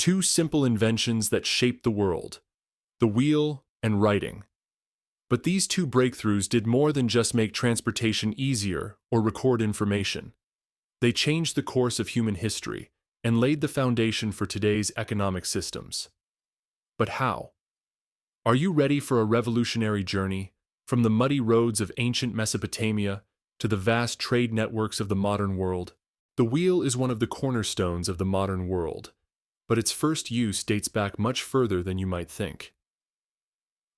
two simple inventions that shaped the world: the wheel and writing. But these two breakthroughs did more than just make transportation easier or record information. They changed the course of human history and laid the foundation for today's economic systems. But how? Are you ready for a revolutionary journey, from the muddy roads of ancient Mesopotamia to the vast trade networks of the modern world? The wheel is one of the cornerstones of the modern world, but its first use dates back much further than you might think.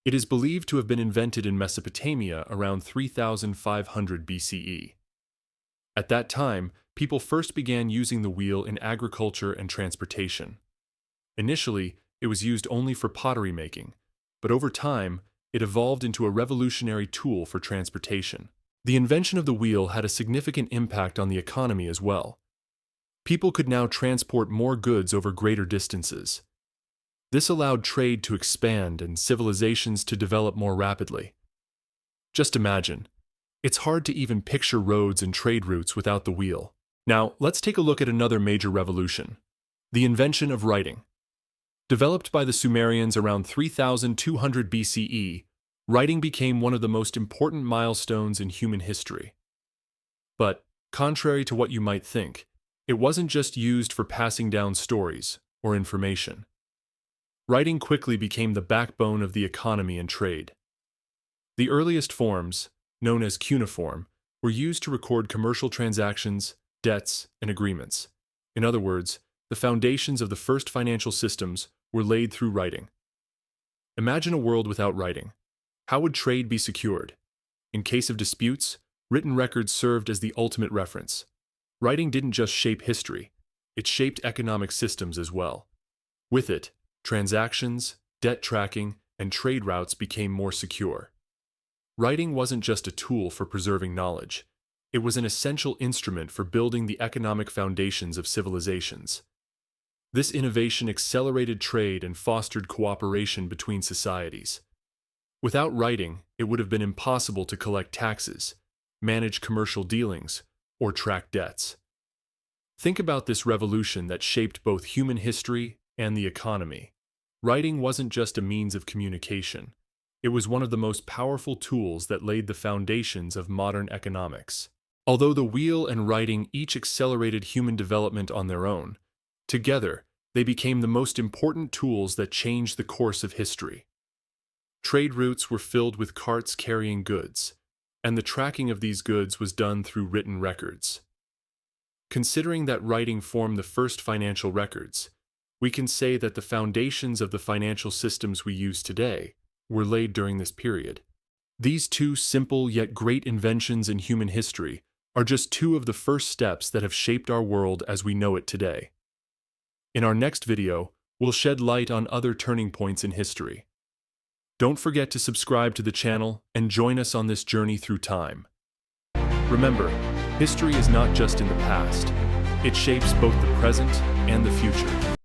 It is believed to have been invented in Mesopotamia around 3500 BCE. At that time, people first began using the wheel in agriculture and transportation. Initially, it was used only for pottery making, but over time, it evolved into a revolutionary tool for transportation. The invention of the wheel had a significant impact on the economy as well. People could now transport more goods over greater distances. This allowed trade to expand and civilizations to develop more rapidly. Just imagine. It's hard to even picture roads and trade routes without the wheel. Now, let's take a look at another major revolution: the invention of writing. Developed by the Sumerians around 3200 BCE, writing became one of the most important milestones in human history. But, contrary to what you might think, it wasn't just used for passing down stories or information. Writing quickly became the backbone of the economy and trade. The earliest forms, known as cuneiform, were used to record commercial transactions, debts, and agreements. In other words, the foundations of the first financial systems were laid through writing. Imagine a world without writing. How would trade be secured? In case of disputes, written records served as the ultimate reference. Writing didn't just shape history, it shaped economic systems as well. With it, transactions, debt tracking, and trade routes became more secure. Writing wasn't just a tool for preserving knowledge. It was an essential instrument for building the economic foundations of civilizations. This innovation accelerated trade and fostered cooperation between societies. Without writing, it would have been impossible to collect taxes, manage commercial dealings, or track debts. Think about this revolution that shaped both human history and the economy. Writing wasn't just a means of communication. It was one of the most powerful tools that laid the foundations of modern economics. Although the wheel and writing each accelerated human development on their own, together, they became the most important tools that changed the course of history. Trade routes were filled with carts carrying goods, and the tracking of these goods was done through written records. Considering that writing formed the first financial records, we can say that the foundations of the financial systems we use today were laid during this period. These two simple yet great inventions in human history are just two of the first steps that have shaped our world as we know it today. In our next video, we'll shed light on other turning points in history. Don't forget to subscribe to the channel and join us on this journey through time. Remember, history is not just in the past. It shapes both the present and the future.